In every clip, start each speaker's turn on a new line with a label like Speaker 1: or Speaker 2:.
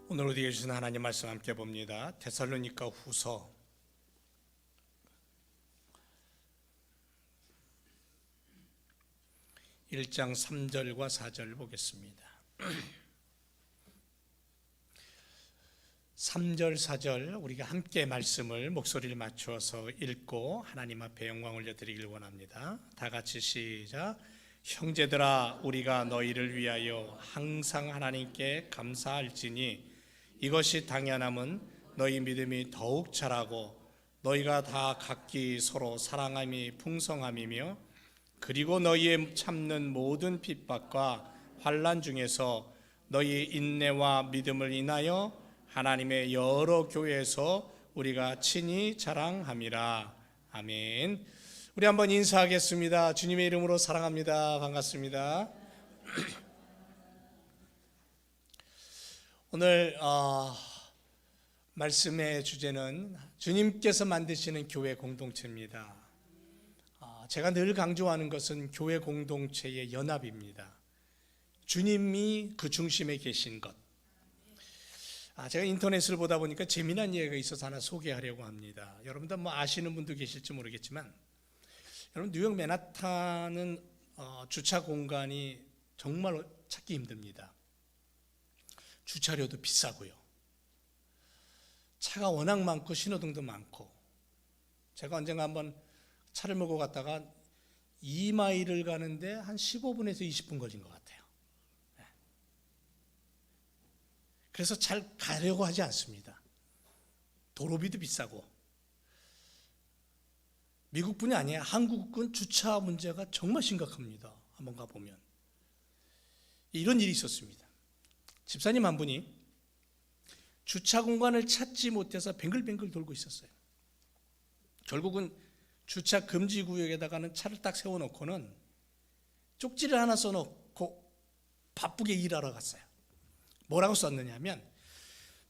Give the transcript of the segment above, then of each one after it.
Speaker 1: 오늘 우리에게 주신 하나님 말씀 함께 봅니다. 데살로니가 후서 1장 3절과 4절 보겠습니다. 3절 4절 우리가 함께 말씀을 목소리를 맞추어서 읽고 하나님 앞에 영광 올려드리길 원합니다. 다 같이 시작. 형제들아, 우리가 너희를 위하여 항상 하나님께 감사할지니 이것이 당연함은 너희 믿음이 더욱 자라고 너희가 다 각기 서로 사랑함이 풍성함이며 그리고 너희의 참는 모든 핍박과 환난 중에서 너희 인내와 믿음을 인하여 하나님의 여러 교회에서 우리가 친히 자랑함이라. 아멘. 우리 한번 인사하겠습니다. 주님의 이름으로 사랑합니다. 반갑습니다. 오늘 말씀의 주제는 주님께서 만드시는 교회 공동체입니다. 제가 늘 강조하는 것은 교회 공동체의 연합입니다. 주님이 그 중심에 계신 것. 제가 인터넷을 보다 보니까 재미난 예가 있어서 하나 소개하려고 합니다. 여러분들 아시는 분도 계실지 모르겠지만, 여러분 뉴욕 맨하탄은 주차 공간이 정말 찾기 힘듭니다. 주차료도 비싸고요. 차가 워낙 많고 신호등도 많고, 제가 언젠가 한번 차를 몰고 갔다가 2마일을 가는데 한 15분에서 20분 걸린 것 같아요. 그래서 잘 가려고 하지 않습니다. 도로비도 비싸고. 미국뿐이 아니에요. 한국은 주차 문제가 정말 심각합니다. 한번 가보면. 이런 일이 있었습니다. 집사님 한 분이 주차 공간을 찾지 못해서 뱅글뱅글 돌고 있었어요. 결국은 주차 금지 구역에다가는 차를 딱 세워놓고는 쪽지를 하나 써놓고 바쁘게 일하러 갔어요. 뭐라고 썼느냐면,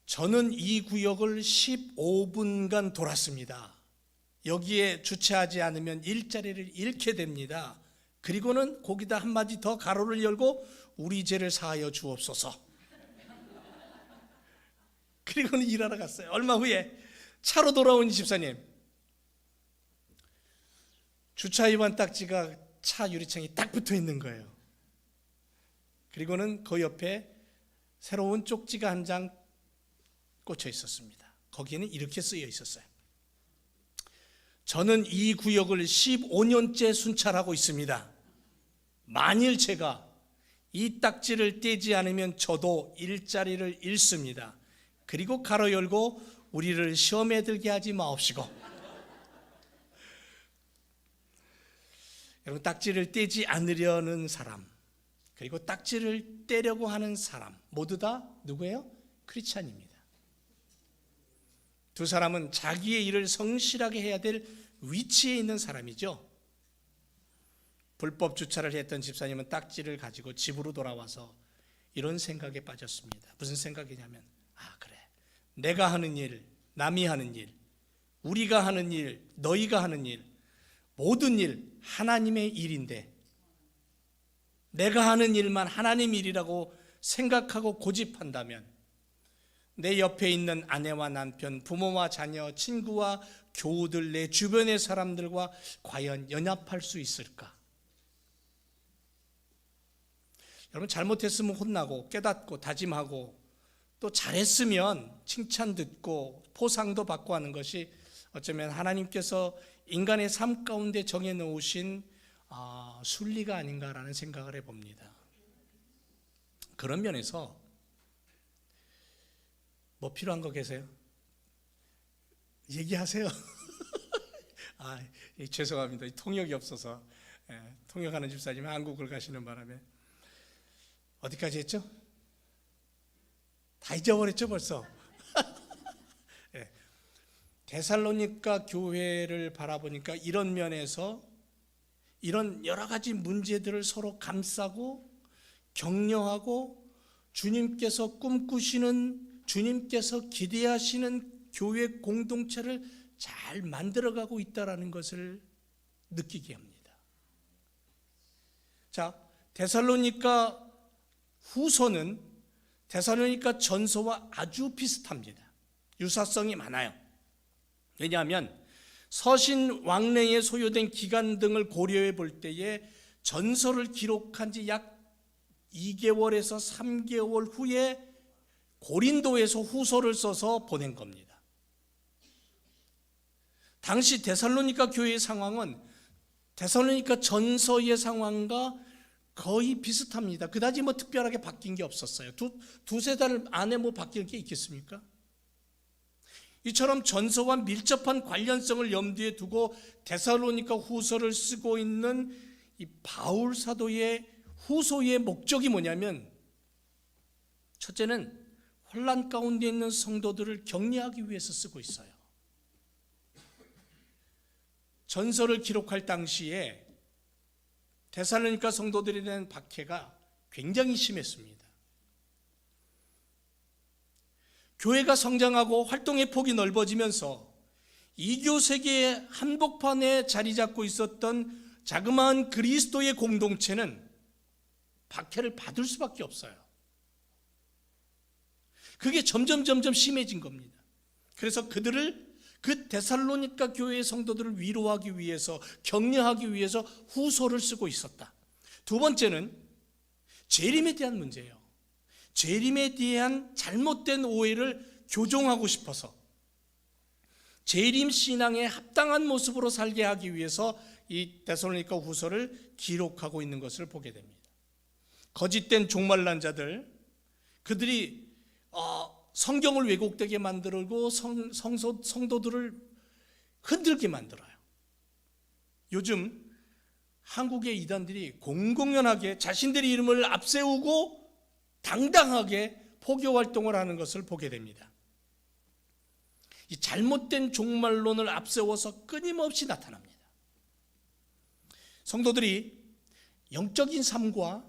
Speaker 1: 저는 이 구역을 15분간 돌았습니다. 여기에 주차하지 않으면 일자리를 잃게 됩니다. 그리고는 거기다 한마디 더 가로를 열고 우리 죄를 사하여 주옵소서. 그리고는 일하러 갔어요. 얼마 후에 차로 돌아온 집사님, 주차 위반 딱지가 차 유리창에 딱 붙어 있는 거예요. 그리고는 그 옆에 새로운 쪽지가 한 장 꽂혀 있었습니다. 거기에는 이렇게 쓰여 있었어요. 저는 이 구역을 15년째 순찰하고 있습니다. 만일 제가 이 딱지를 떼지 않으면 저도 일자리를 잃습니다. 그리고 가로 열고 우리를 시험에 들게 하지 마옵시고. 여러분, 딱지를 떼지 않으려는 사람, 그리고 딱지를 떼려고 하는 사람 모두 다 누구예요? 크리스찬입니다. 두 사람은 자기의 일을 성실하게 해야 될 위치에 있는 사람이죠. 불법 주차를 했던 집사님은 딱지를 가지고 집으로 돌아와서 이런 생각에 빠졌습니다. 무슨 생각이냐면, 그래, 내가 하는 일, 남이 하는 일, 우리가 하는 일, 너희가 하는 일, 모든 일 하나님의 일인데 내가 하는 일만 하나님 일이라고 생각하고 고집한다면 내 옆에 있는 아내와 남편, 부모와 자녀, 친구와 교우들, 내 주변의 사람들과 과연 연합할 수 있을까? 여러분, 잘못했으면 혼나고 깨닫고 다짐하고 또 잘했으면 칭찬 듣고 포상도 받고 하는 것이 어쩌면 하나님께서 인간의 삶 가운데 정해놓으신 순리가 아닌가라는 생각을 해봅니다. 그런 면에서 뭐 필요한 거 계세요? 얘기하세요. 죄송합니다. 통역이 없어서. 통역하는 집사님이 한국을 가시는 바람에. 어디까지 했죠? 다 잊어버렸죠 벌써. 데살로니가 교회를 바라보니까 이런 면에서 이런 여러 가지 문제들을 서로 감싸고 격려하고 주님께서 꿈꾸시는, 주님께서 기대하시는 교회 공동체를 잘 만들어가고 있다는 것을 느끼게 합니다. 자, 데살로니가 후서는 데살로니가 전서와 아주 비슷합니다. 유사성이 많아요. 왜냐하면 서신 왕래에 소요된 기간 등을 고려해 볼 때에 전서를 기록한 지 약 2개월에서 3개월 후에 고린도에서 후서를 써서 보낸 겁니다. 당시 데살로니가 교회의 상황은 데살로니가 전서의 상황과 거의 비슷합니다. 그다지 특별하게 바뀐 게 없었어요. 두세 달 안에 바뀔 게 있겠습니까? 이처럼 전서와 밀접한 관련성을 염두에 두고 데살로니가 후서를 쓰고 있는 이 바울 사도의 후소의 목적이 뭐냐면, 첫째는 혼란 가운데 있는 성도들을 격려하기 위해서 쓰고 있어요. 전서를 기록할 당시에 데살로니가 성도들에 대한 박해가 굉장히 심했습니다. 교회가 성장하고 활동의 폭이 넓어지면서 이교 세계의 한복판에 자리 잡고 있었던 자그마한 그리스도의 공동체는 박해를 받을 수밖에 없어요. 그게 점점 심해진 겁니다. 그래서 그들을, 그 데살로니가 교회의 성도들을 위로하기 위해서, 격려하기 위해서 후서를 쓰고 있었다. 두 번째는 재림에 대한 문제예요. 재림에 대한 잘못된 오해를 교정하고 싶어서 재림 신앙에 합당한 모습으로 살게 하기 위해서 이 데살로니가 후서를 기록하고 있는 것을 보게 됩니다. 거짓된 종말난 자들, 그들이 성경을 왜곡되게 만들고 성도들을 흔들게 만들어요. 요즘 한국의 이단들이 공공연하게 자신들의 이름을 앞세우고 당당하게 포교 활동을 하는 것을 보게 됩니다. 이 잘못된 종말론을 앞세워서 끊임없이 나타납니다. 성도들이 영적인 삶과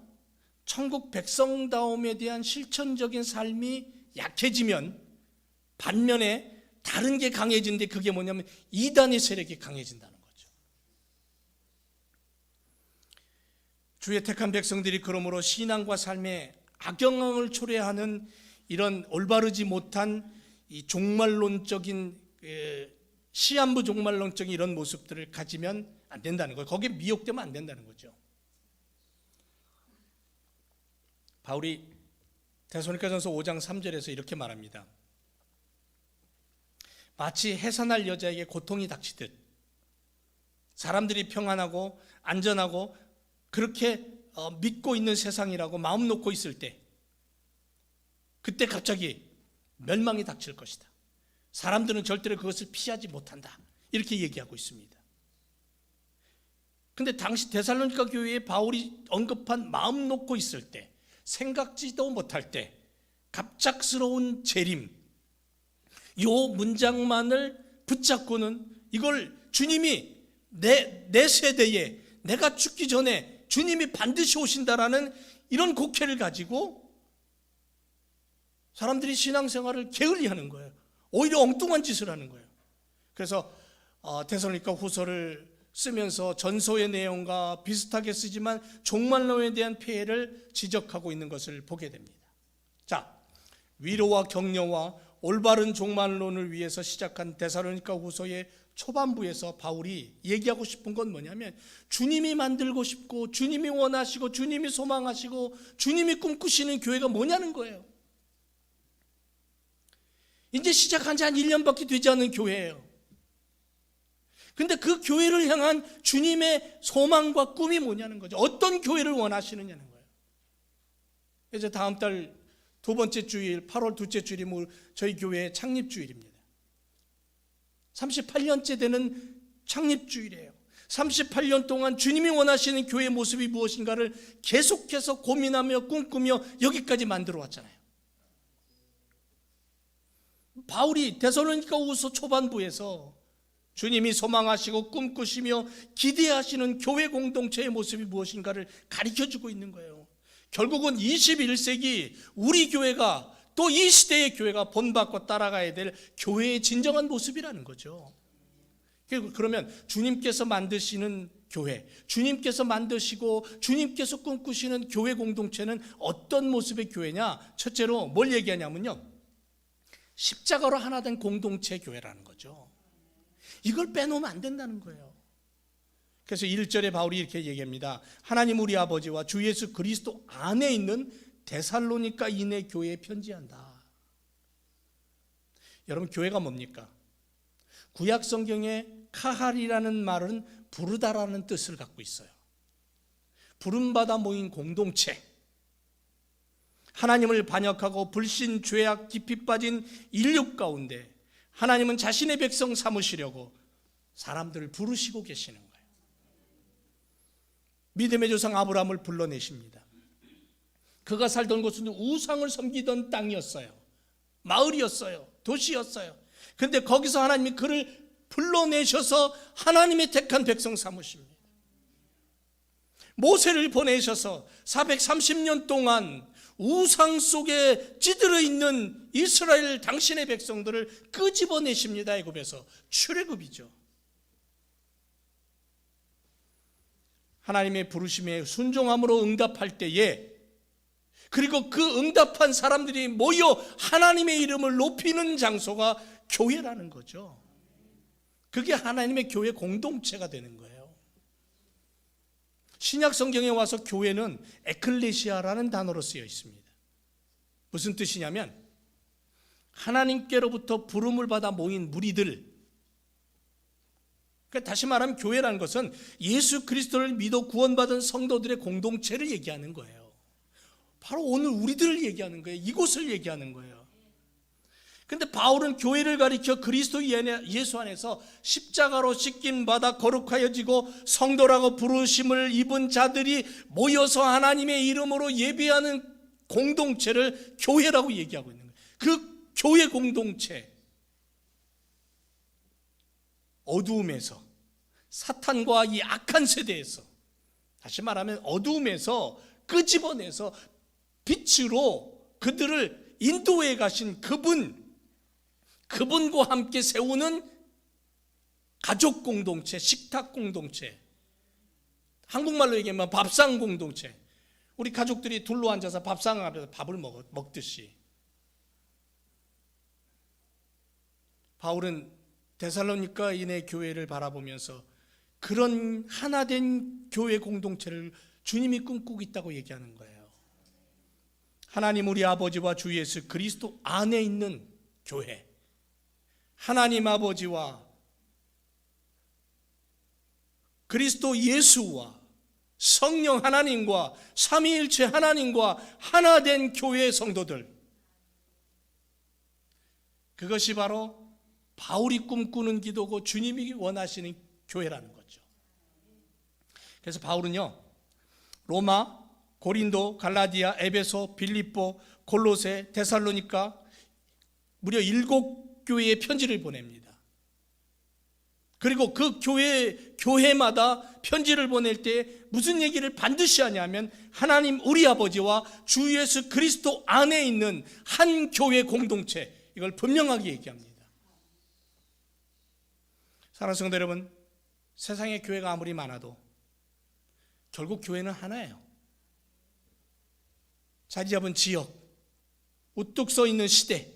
Speaker 1: 천국 백성다움에 대한 실천적인 삶이 약해지면 반면에 다른 게 강해지는데, 그게 뭐냐면 이단의 세력이 강해진다는 거죠. 주의 택한 백성들이 그러므로 신앙과 삶에 악영향을 초래하는 이런 올바르지 못한 이 종말론적인, 시한부 종말론적인 이런 모습들을 가지면 안 된다는 거예요. 거기에 미혹되면 안 된다는 거죠. 바울이 데살로니가전서 5장 3절에서 이렇게 말합니다. 마치 해산할 여자에게 고통이 닥치듯 사람들이 평안하고 안전하고 그렇게 믿고 있는 세상이라고 마음 놓고 있을 때, 그때 갑자기 멸망이 닥칠 것이다. 사람들은 절대로 그것을 피하지 못한다. 이렇게 얘기하고 있습니다. 근데 당시 데살로니가 교회에 바울이 언급한 마음 놓고 있을 때, 생각지도 못할 때 갑작스러운 재림, 요 문장만을 붙잡고는 이걸 주님이 내 세대에, 내가 죽기 전에 주님이 반드시 오신다라는 이런 곡해를 가지고 사람들이 신앙생활을 게을리하는 거예요. 오히려 엉뚱한 짓을 하는 거예요. 그래서 데살로니가 후서를 쓰면서 전서의 내용과 비슷하게 쓰지만 종말론에 대한 폐해를 지적하고 있는 것을 보게 됩니다. 자, 위로와 격려와 올바른 종말론을 위해서 시작한 데살로니가 후서의 초반부에서 바울이 얘기하고 싶은 건 뭐냐면, 주님이 만들고 싶고 주님이 원하시고 주님이 소망하시고 주님이 꿈꾸시는 교회가 뭐냐는 거예요. 이제 시작한 지 한 1년밖에 되지 않은 교회예요. 근데 그 교회를 향한 주님의 소망과 꿈이 뭐냐는 거죠. 어떤 교회를 원하시느냐는 거예요. 이제 다음 달 두 번째 주일, 8월 둘째 주일이 저희 교회의 창립주일입니다. 38년째 되는 창립주일이에요. 38년 동안 주님이 원하시는 교회의 모습이 무엇인가를 계속해서 고민하며 꿈꾸며 여기까지 만들어 왔잖아요. 바울이 데살로니가 후서 초반부에서 주님이 소망하시고 꿈꾸시며 기대하시는 교회 공동체의 모습이 무엇인가를 가르쳐주고 있는 거예요. 결국은 21세기 우리 교회가, 또 이 시대의 교회가 본받고 따라가야 될 교회의 진정한 모습이라는 거죠. 그러면 주님께서 만드시는 교회, 주님께서 만드시고 주님께서 꿈꾸시는 교회 공동체는 어떤 모습의 교회냐? 첫째로 뭘 얘기하냐면요, 십자가로 하나 된 공동체 교회라는 거죠. 이걸 빼놓으면 안 된다는 거예요. 그래서 1절에 바울이 이렇게 얘기합니다. 하나님 우리 아버지와 주 예수 그리스도 안에 있는 데살로니가인의 교회에 편지한다. 여러분, 교회가 뭡니까? 구약 성경에 카할이라는 말은 부르다라는 뜻을 갖고 있어요. 부름받아 모인 공동체, 하나님을 반역하고 불신, 죄악 깊이 빠진 인류 가운데 하나님은 자신의 백성 삼으시려고 사람들을 부르시고 계시는 거예요. 믿음의 조상 아브라함을 불러내십니다. 그가 살던 곳은 우상을 섬기던 땅이었어요. 마을이었어요. 도시였어요. 그런데 거기서 하나님이 그를 불러내셔서 하나님의 택한 백성 삼으십니다. 모세를 보내셔서 430년 동안 우상 속에 찌들어 있는 이스라엘 당신의 백성들을 끄집어내십니다. 애굽에서 출애굽이죠. 하나님의 부르심에 순종함으로 응답할 때에, 그리고 그 응답한 사람들이 모여 하나님의 이름을 높이는 장소가 교회라는 거죠. 그게 하나님의 교회 공동체가 되는 거예요. 신약 성경에 와서 교회는 에클레시아라는 단어로 쓰여 있습니다. 무슨 뜻이냐면 하나님께로부터 부름을 받아 모인 무리들, 그러니까 다시 말하면 교회라는 것은 예수 그리스도를 믿어 구원받은 성도들의 공동체를 얘기하는 거예요. 바로 오늘 우리들을 얘기하는 거예요. 이곳을 얘기하는 거예요. 그런데 바울은 교회를 가리켜 그리스도 예수 안에서 십자가로 씻김 받아 거룩하여지고 성도라고 부르심을 입은 자들이 모여서 하나님의 이름으로 예배하는 공동체를 교회라고 얘기하고 있는 거예요. 그 교회 공동체, 어두움에서, 사탄과 이 악한 세대에서, 다시 말하면 어두움에서 끄집어내서 빛으로 그들을 인도해 가신 그분과 함께 세우는 가족 공동체, 식탁 공동체, 한국말로 얘기하면 밥상 공동체. 우리 가족들이 둘러 앉아서 밥상 앞에서 밥을 먹듯이, 바울은 데살로니가인의 교회를 바라보면서 그런 하나된 교회 공동체를 주님이 꿈꾸고 있다고 얘기하는 거예요. 하나님 우리 아버지와 주 예수 그리스도 안에 있는 교회, 하나님 아버지와 그리스도 예수와 성령 하나님과 삼위일체 하나님과 하나된 교회의 성도들, 그것이 바로 바울이 꿈꾸는 기도고 주님이 원하시는 교회라는 거죠. 그래서 바울은요, 로마, 고린도, 갈라디아, 에베소, 빌립보, 골로새, 데살로니가 무려 7교회에 편지를 보냅니다. 그리고 그 교회마다 편지를 보낼 때 무슨 얘기를 반드시 하냐면 하나님 우리 아버지와 주 예수 그리스도 안에 있는 한 교회 공동체, 이걸 분명하게 얘기합니다. 사랑하는 성도 여러분, 세상에 교회가 아무리 많아도 결국 교회는 하나예요. 자리 잡은 지역, 우뚝 서 있는 시대,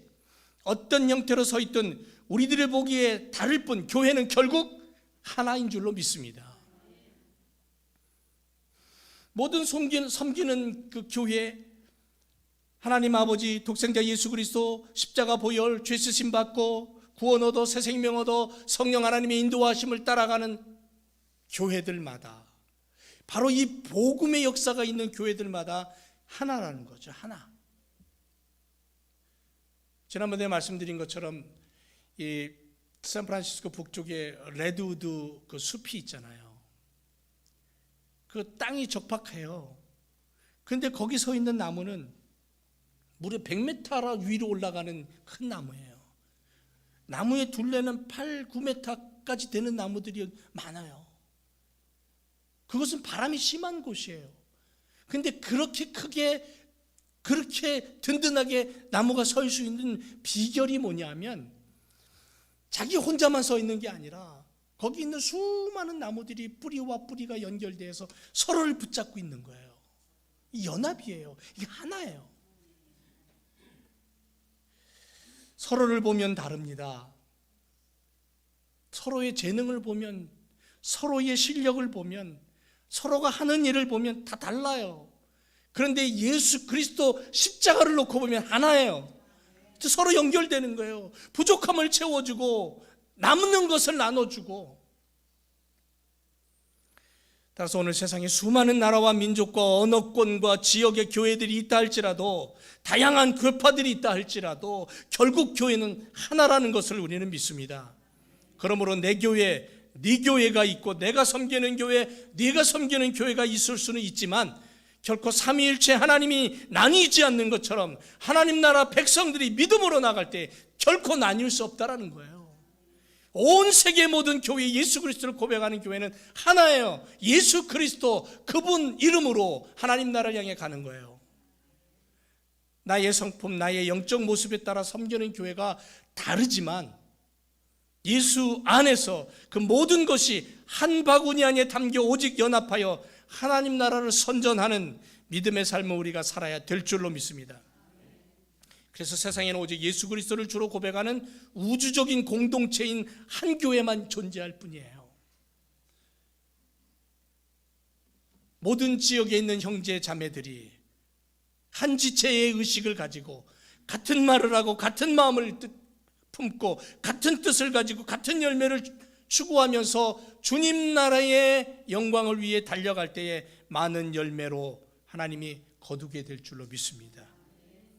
Speaker 1: 어떤 형태로 서 있든 우리들의 보기에 다를 뿐 교회는 결국 하나인 줄로 믿습니다. 모든 섬기는 그 교회, 하나님 아버지 독생자 예수 그리스도 십자가 보혈 죄 쓰심 받고 구원 얻어 새 생명 얻어 성령 하나님의 인도하심을 따라가는 교회들마다, 바로 이 복음의 역사가 있는 교회들마다 하나라는 거죠. 하나. 지난번에 말씀드린 것처럼 이 샌프란시스코 북쪽에 레드우드 그 숲이 있잖아요. 그 땅이 적박해요. 그런데 거기 서 있는 나무는 무려 100m 위로 올라가는 큰 나무예요. 나무의 둘레는 8, 9m까지 되는 나무들이 많아요. 그것은 바람이 심한 곳이에요. 그런데 그렇게 크게, 그렇게 든든하게 나무가 설 수 있는 비결이 뭐냐면 자기 혼자만 서 있는 게 아니라 거기 있는 수많은 나무들이 뿌리와 뿌리가 연결돼서 서로를 붙잡고 있는 거예요. 이 연합이에요. 이게 하나예요. 서로를 보면 다릅니다. 서로의 재능을 보면, 서로의 실력을 보면, 서로가 하는 일을 보면 다 달라요. 그런데 예수 그리스도 십자가를 놓고 보면 하나예요. 서로 연결되는 거예요. 부족함을 채워주고 남는 것을 나눠주고. 따라서 오늘 세상에 수많은 나라와 민족과 언어권과 지역의 교회들이 있다 할지라도, 다양한 교파들이 있다 할지라도 결국 교회는 하나라는 것을 우리는 믿습니다. 그러므로 내 교회, 네 교회가 있고 내가 섬기는 교회, 네가 섬기는 교회가 있을 수는 있지만 결코 삼위일체 하나님이 나뉘지 않는 것처럼 하나님 나라 백성들이 믿음으로 나갈 때 결코 나뉠 수 없다라는 거예요. 온 세계 모든 교회, 예수 그리스도를 고백하는 교회는 하나예요. 예수 그리스도, 그분 이름으로 하나님 나라를 향해 가는 거예요. 나의 성품, 나의 영적 모습에 따라 섬기는 교회가 다르지만 예수 안에서 그 모든 것이 한 바구니 안에 담겨 오직 연합하여 하나님 나라를 선전하는 믿음의 삶을 우리가 살아야 될 줄로 믿습니다. 그래서 세상에는 오직 예수 그리스도를 주로 고백하는 우주적인 공동체인 한 교회만 존재할 뿐이에요. 모든 지역에 있는 형제 자매들이 한 지체의 의식을 가지고 같은 말을 하고 같은 마음을 품고 같은 뜻을 가지고 같은 열매를 추구하면서 주님 나라의 영광을 위해 달려갈 때에 많은 열매로 하나님이 거두게 될 줄로 믿습니다.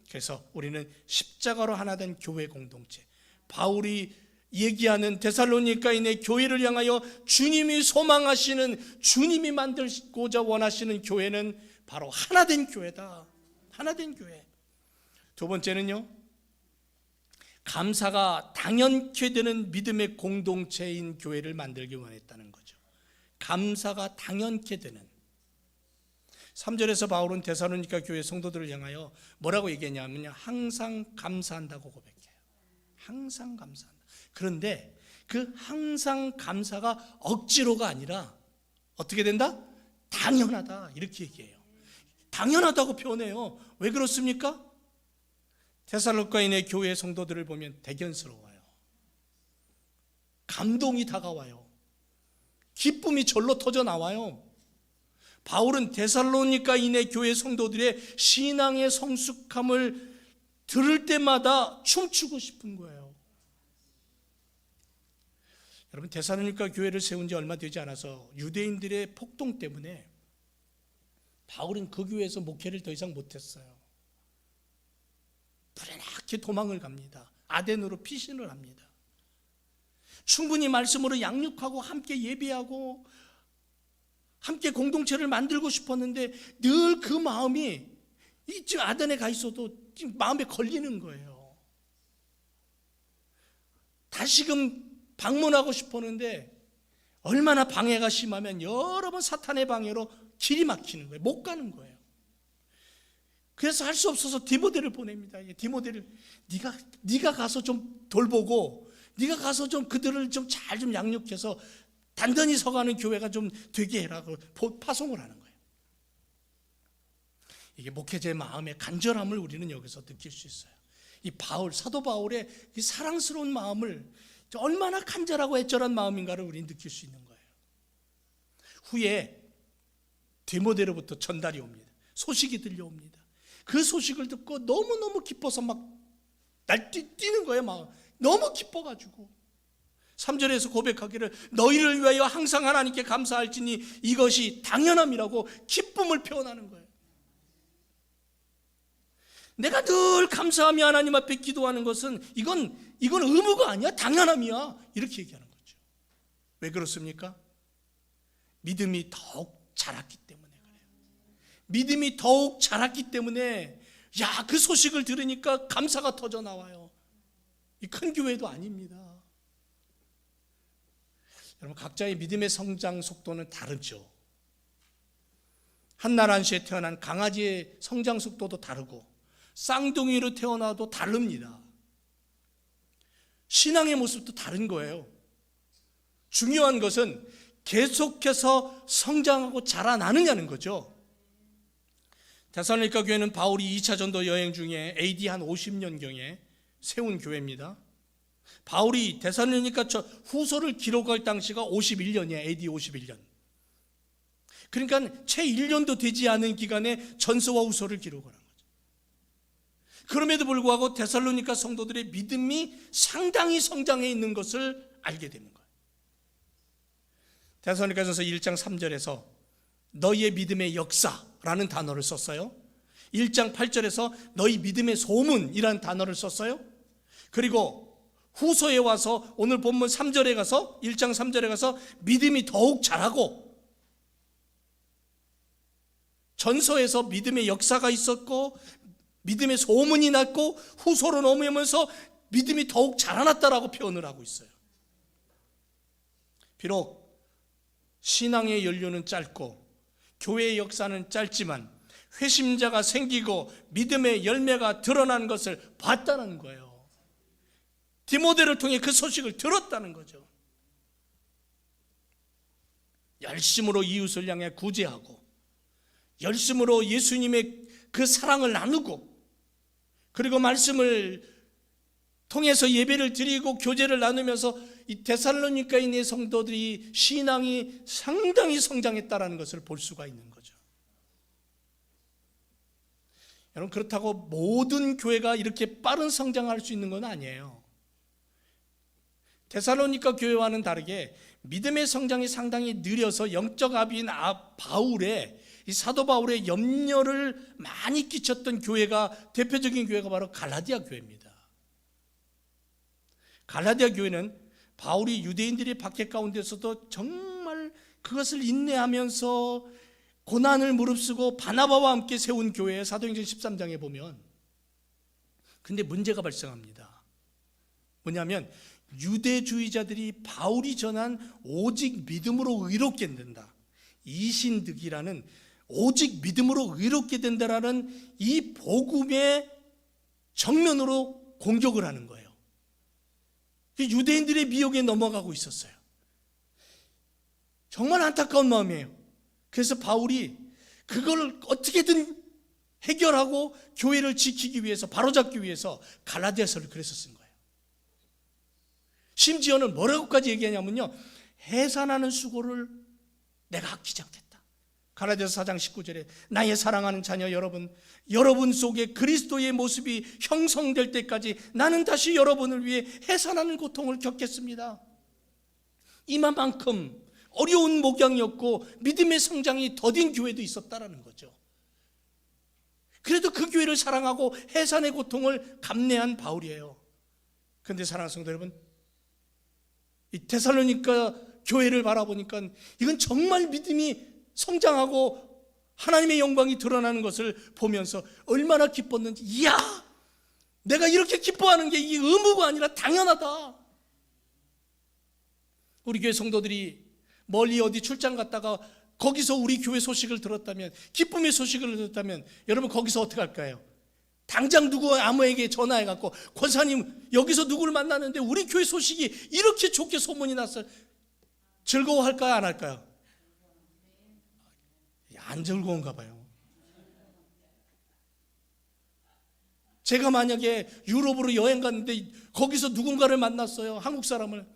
Speaker 1: 그래서 우리는 십자가로 하나 된 교회 공동체, 바울이 얘기하는 데살로니가인의 교회를 향하여 주님이 소망하시는, 주님이 만들고자 원하시는 교회는 바로 하나 된 교회다. 하나 된 교회. 두 번째는요, 감사가 당연케 되는 믿음의 공동체인 교회를 만들기 원했다는 거죠. 감사가 당연케 되는. 3절에서 바울은 데살로니가 교회 성도들을 향하여 뭐라고 얘기했냐면요, 항상 감사한다고 고백해요. 항상 감사한다. 그런데 그 항상 감사가 억지로가 아니라 어떻게 된다? 당연하다, 이렇게 얘기해요. 당연하다고 표현해요. 왜 그렇습니까? 데살로니가인의 교회 성도들을 보면 대견스러워요. 감동이 다가와요. 기쁨이 절로 터져 나와요. 바울은 데살로니가인의 교회 성도들의 신앙의 성숙함을 들을 때마다 춤추고 싶은 거예요. 여러분, 데살로니가 교회를 세운 지 얼마 되지 않아서 유대인들의 폭동 때문에 바울은 그 교회에서 목회를 더 이상 못했어요. 불행하게 도망을 갑니다. 아덴으로 피신을 합니다. 충분히 말씀으로 양육하고 함께 예배하고 함께 공동체를 만들고 싶었는데 늘 그 마음이 지금 아덴에 가 있어도 지금 마음에 걸리는 거예요. 다시금 방문하고 싶었는데 얼마나 방해가 심하면 여러 번 사탄의 방해로 길이 막히는 거예요. 못 가는 거예요. 그래서 할 수 없어서 디모데를 보냅니다. 디모데를 네가 가서 좀 돌보고 네가 가서 좀 그들을 좀 잘 좀 양육해서 단단히 서가는 교회가 좀 되게 해라고 파송을 하는 거예요. 이게 목회자의 마음의 간절함을 우리는 여기서 느낄 수 있어요. 이 사도 바울의 이 사랑스러운 마음을 얼마나 간절하고 애절한 마음인가를 우리는 느낄 수 있는 거예요. 후에 디모데로부터 전달이 옵니다. 소식이 들려옵니다. 그 소식을 듣고 너무너무 기뻐서 막 날뛰는 거예요. 막 너무 기뻐가지고 3절에서 고백하기를 너희를 위하여 항상 하나님께 감사할지니 이것이 당연함이라고 기쁨을 표현하는 거예요. 내가 늘 감사하며 하나님 앞에 기도하는 것은 이건 의무가 아니야, 당연함이야, 이렇게 얘기하는 거죠. 왜 그렇습니까? 믿음이 더욱 자랐기 때문에 그래요. 믿음이 더욱 자랐기 때문에 그 소식을 들으니까 감사가 터져 나와요. 이 큰 교회도 아닙니다. 여러분, 각자의 믿음의 성장 속도는 다르죠. 한나라시에 태어난 강아지의 성장 속도도 다르고 쌍둥이로 태어나도 다릅니다. 신앙의 모습도 다른 거예요. 중요한 것은 계속해서 성장하고 자라나느냐는 거죠. 데살로니가 교회는 바울이 2차 전도 여행 중에 AD 한 50년경에 세운 교회입니다. 바울이 데살로니가 후서를 기록할 당시가 51년이에요. AD 51년. 그러니까 채 1년도 되지 않은 기간에 전서와 후서를 기록을 한 거죠. 그럼에도 불구하고 데살로니가 성도들의 믿음이 상당히 성장해 있는 것을 알게 되는 거예요. 데살로니가전서 1장 3절에서 너희의 믿음의 역사라는 단어를 썼어요. 1장 8절에서 너희 믿음의 소문이라는 단어를 썼어요. 그리고 후서에 와서 오늘 본문 3절에 가서 1장 3절에 가서 믿음이 더욱 자라고, 전서에서 믿음의 역사가 있었고 믿음의 소문이 났고 후서로 넘어오면서 믿음이 더욱 자라났다라고 표현을 하고 있어요. 비록 신앙의 연료는 짧고 교회의 역사는 짧지만 회심자가 생기고 믿음의 열매가 드러난 것을 봤다는 거예요. 디모데를 통해 그 소식을 들었다는 거죠. 열심으로 이웃을 향해 구제하고 열심으로 예수님의 그 사랑을 나누고, 그리고 말씀을 통해서 예배를 드리고 교제를 나누면서 이 데살로니가에 있는 성도들이 신앙이 상당히 성장했다는 것을 볼 수가 있는 거죠. 여러분, 그렇다고 모든 교회가 이렇게 빠른 성장할 수 있는 건 아니에요. 데살로니가 교회와는 다르게 믿음의 성장이 상당히 느려서 영적 아비인 이 사도 바울의 염려를 많이 끼쳤던 교회가, 대표적인 교회가 바로 갈라디아 교회입니다. 갈라디아 교회는 바울이 유대인들의 박해 가운데서도 정말 그것을 인내하면서 고난을 무릅쓰고 바나바와 함께 세운 교회의 사도행전 13장에 보면, 근데 문제가 발생합니다. 뭐냐면 유대주의자들이 바울이 전한 오직 믿음으로 의롭게 된다, 이신득이라는 오직 믿음으로 의롭게 된다라는 이 복음의 정면으로 공격을 하는 거예요. 유대인들의 미혹에 넘어가고 있었어요. 정말 안타까운 마음이에요. 그래서 바울이 그걸 어떻게든 해결하고 교회를 지키기 위해서, 바로잡기 위해서 갈라디아서를 그래서 쓴 거예요. 심지어는 뭐라고까지 얘기하냐면요, 해산하는 수고를 내가 아끼지 않겠다. 갈라디아서 4장 19절에 나의 사랑하는 자녀 여러분 속에 그리스도의 모습이 형성될 때까지 나는 다시 여러분을 위해 해산하는 고통을 겪겠습니다. 이만큼 어려운 목양이었고 믿음의 성장이 더딘 교회도 있었다라는 거죠. 그래도 그 교회를 사랑하고 해산의 고통을 감내한 바울이에요. 그런데 사랑하는 성도 여러분, 이 데살로니가 교회를 바라보니까 이건 정말 믿음이 성장하고 하나님의 영광이 드러나는 것을 보면서 얼마나 기뻤는지, 이야, 내가 이렇게 기뻐하는 게 이 의무가 아니라 당연하다. 우리 교회 성도들이 멀리 어디 출장 갔다가 거기서 우리 교회 소식을 들었다면, 기쁨의 소식을 들었다면, 여러분 거기서 어떻게 할까요? 당장 누구 아무에게 전화해갖고 권사님 여기서 누구를 만났는데 우리 교회 소식이 이렇게 좋게 소문이 났어요. 즐거워할까요, 안 할까요? 안 즐거운가 봐요. 제가 만약에 유럽으로 여행 갔는데 거기서 누군가를 만났어요, 한국 사람을.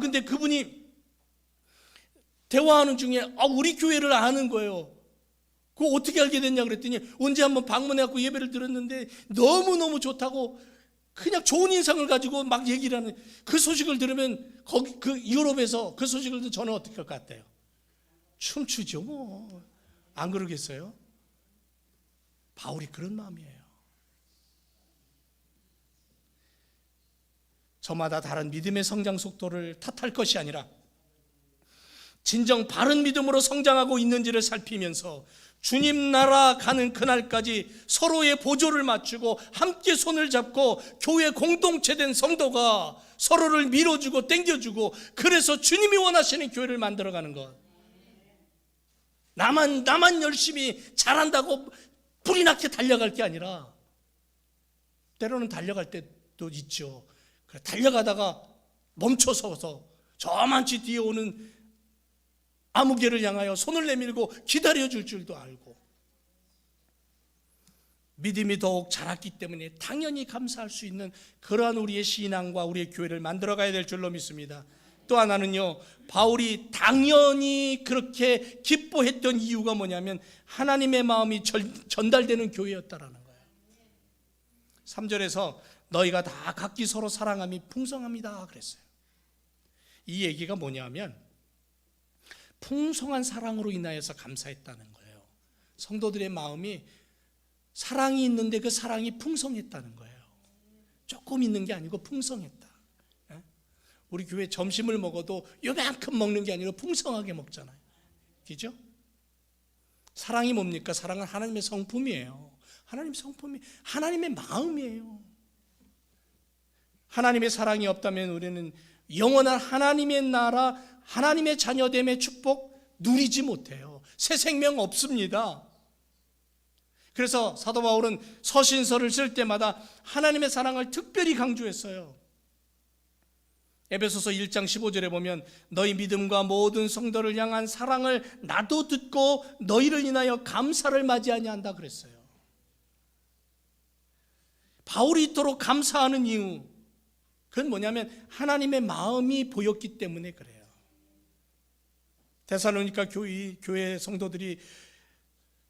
Speaker 1: 근데 그분이 대화하는 중에 우리 교회를 아는 거예요. 그거 어떻게 알게 됐냐 그랬더니 언제 한번 방문해갖고 예배를 들었는데 너무너무 좋다고 그냥 좋은 인상을 가지고 막 얘기를 하는, 그 소식을 들으면 거기 그 유럽에서 그 소식을 듣는 저는 어떻게 할 것 같아요? 춤추죠 뭐. 안 그러겠어요? 바울이 그런 마음이에요. 저마다 다른 믿음의 성장 속도를 탓할 것이 아니라 진정 바른 믿음으로 성장하고 있는지를 살피면서 주님 나라 가는 그날까지 서로의 보조를 맞추고 함께 손을 잡고 교회 공동체된 성도가 서로를 밀어주고 땡겨주고, 그래서 주님이 원하시는 교회를 만들어가는 것. 나만 열심히 잘한다고 불이 나게 달려갈 게 아니라, 때로는 달려갈 때도 있죠. 달려가다가 멈춰서서 저만치 뒤에 오는 아무개를 향하여 손을 내밀고 기다려줄 줄도 알고 믿음이 더욱 자랐기 때문에 당연히 감사할 수 있는 그러한 우리의 신앙과 우리의 교회를 만들어가야 될 줄로 믿습니다. 또 하나는요, 바울이 당연히 그렇게 기뻐했던 이유가 뭐냐면 하나님의 마음이 전달되는 교회였다라는 거예요. 3절에서 너희가 다 각기 서로 사랑함이 풍성합니다 그랬어요. 이 얘기가 뭐냐면 풍성한 사랑으로 인하여서 감사했다는 거예요. 성도들의 마음이 사랑이 있는데 그 사랑이 풍성했다는 거예요. 조금 있는 게 아니고 풍성했다. 우리 교회 점심을 먹어도 요만큼 먹는 게 아니라 풍성하게 먹잖아요. 그죠? 사랑이 뭡니까? 사랑은 하나님의 성품이에요. 하나님 성품이 하나님의 마음이에요. 하나님의 사랑이 없다면 우리는 영원한 하나님의 나라, 하나님의 자녀됨의 축복 누리지 못해요. 새 생명 없습니다. 그래서 사도 바울은 서신서를 쓸 때마다 하나님의 사랑을 특별히 강조했어요. 에베소서 1장 15절에 보면 너희 믿음과 모든 성도를 향한 사랑을 나도 듣고 너희를 인하여 감사를 맞이하냐 그랬어요. 바울이 이토록 감사하는 이유, 그건 뭐냐면 하나님의 마음이 보였기 때문에 그래요. 데살로니가 교회 성도들이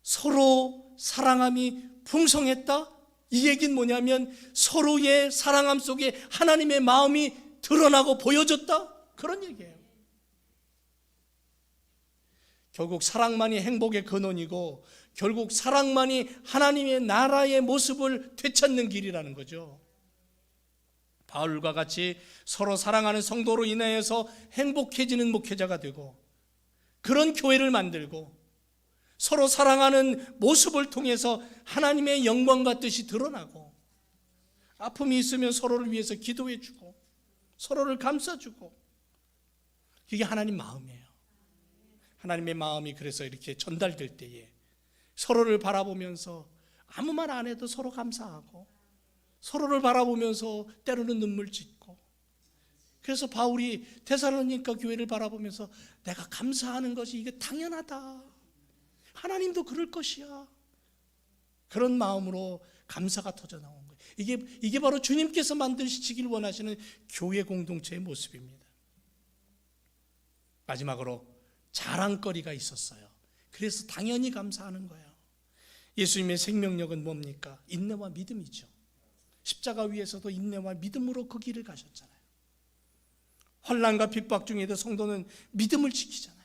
Speaker 1: 서로 사랑함이 풍성했다? 이 얘기는 뭐냐면 서로의 사랑함 속에 하나님의 마음이 드러나고 보여졌다? 그런 얘기예요. 결국 사랑만이 행복의 근원이고 결국 사랑만이 하나님의 나라의 모습을 되찾는 길이라는 거죠. 바울과 같이 서로 사랑하는 성도로 인하여서 행복해지는 목회자가 되고 그런 교회를 만들고 서로 사랑하는 모습을 통해서 하나님의 영광과 뜻이 드러나고 아픔이 있으면 서로를 위해서 기도해주고 서로를 감싸주고 이게 하나님 마음이에요. 하나님의 마음이 그래서 이렇게 전달될 때에 서로를 바라보면서 아무 말 안 해도 서로 감사하고 서로를 바라보면서 때로는 눈물 짓고 그래서 바울이 데살로니가 교회를 바라보면서 내가 감사하는 것이 이게 당연하다. 하나님도 그럴 것이야. 그런 마음으로 감사가 터져 나온 거예요. 이게 바로 주님께서 만드시길 원하시는 교회 공동체의 모습입니다. 마지막으로 자랑거리가 있었어요. 그래서 당연히 감사하는 거예요. 예수님의 생명력은 뭡니까? 인내와 믿음이죠. 십자가 위에서도 인내와 믿음으로 그 길을 가셨잖아요. 환난과 핍박 중에도 성도는 믿음을 지키잖아요.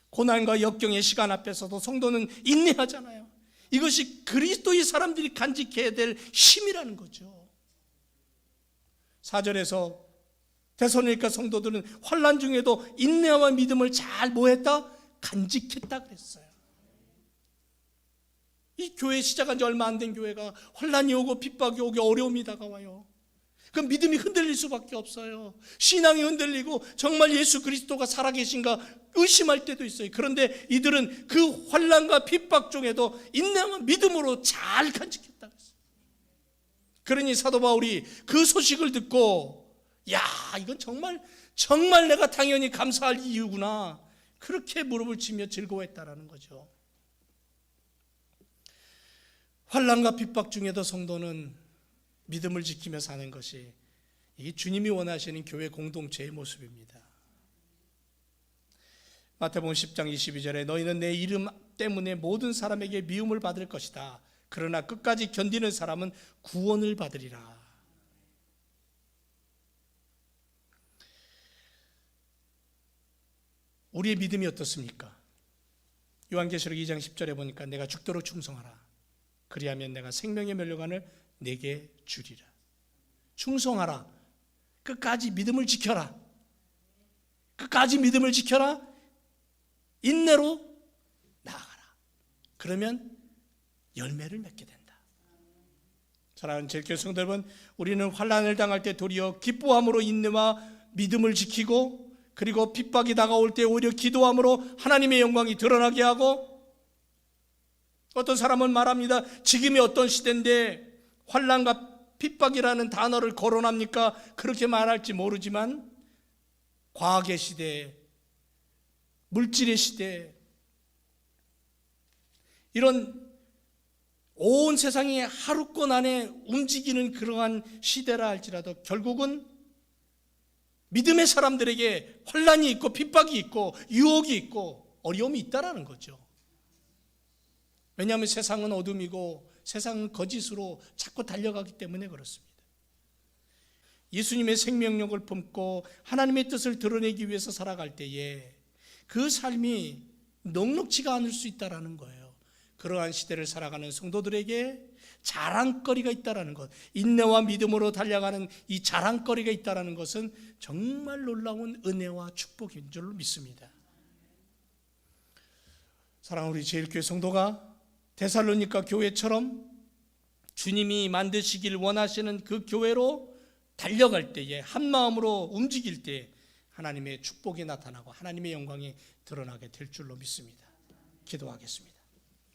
Speaker 1: 고난과 역경의 시간 앞에서도 성도는 인내하잖아요. 이것이 그리스도의 사람들이 간직해야 될 힘이라는 거죠. 4절에서 데살로니가 성도들은 환난 중에도 인내와 믿음을 잘 뭐했다? 간직했다 그랬어요. 이 교회 시작한 지 얼마 안 된 교회가 환난이 오고 핍박이 오고 어려움이 다가와요. 그 믿음이 흔들릴 수밖에 없어요. 신앙이 흔들리고 정말 예수 그리스도가 살아계신가 의심할 때도 있어요. 그런데 이들은 그 환난과 핍박 중에도 인내와 믿음으로 잘 간직했다 그랬어요. 그러니 사도 바울이 그 소식을 듣고 야, 이건 정말 내가 당연히 감사할 이유구나. 그렇게 무릎을 치며 즐거워했다라는 거죠. 환난과 핍박 중에도 성도는 믿음을 지키며 사는 것이 이 주님이 원하시는 교회 공동체의 모습입니다. 마태복음 10장 22절에 너희는 내 이름 때문에 모든 사람에게 미움을 받을 것이다. 그러나 끝까지 견디는 사람은 구원을 받으리라. 우리의 믿음이 어떻습니까? 요한계시록 2장 10절에 보니까 내가 죽도록 충성하라. 그리하면 내가 생명의 면류관을 내게 주리라. 충성하라. 끝까지 믿음을 지켜라. 끝까지 믿음을 지켜라. 인내로 나아가라. 그러면 열매를 맺게 된다. 사랑하는 제일교회 성도 여러분, 우리는 환난을 당할 때 도리어 기뻐함으로 인내와 믿음을 지키고 그리고 핍박이 다가올 때 오히려 기도함으로 하나님의 영광이 드러나게 하고 어떤 사람은 말합니다. 지금이 어떤 시대인데 환난과 핍박이라는 단어를 거론합니까? 그렇게 말할지 모르지만 과학의 시대, 물질의 시대, 이런 온 세상이 하루권 안에 움직이는 그러한 시대라 할지라도 결국은 믿음의 사람들에게 혼란이 있고 핍박이 있고 유혹이 있고 어려움이 있다라는 거죠. 왜냐하면 세상은 어둠이고 세상은 거짓으로 자꾸 달려가기 때문에 그렇습니다. 예수님의 생명력을 품고 하나님의 뜻을 드러내기 위해서 살아갈 때에 그 삶이 넉넉지가 않을 수 있다라는 거예요. 그러한 시대를 살아가는 성도들에게 자랑거리가 있다라는 것, 인내와 믿음으로 달려가는 이 자랑거리가 있다라는 것은 정말 놀라운 은혜와 축복인 줄로 믿습니다. 사랑하는 우리 제일교회 성도가 데살로니가 교회처럼 주님이 만드시길 원하시는 그 교회로 달려갈 때에, 한마음으로 움직일 때 하나님의 축복이 나타나고 하나님의 영광이 드러나게 될 줄로 믿습니다. 기도하겠습니다.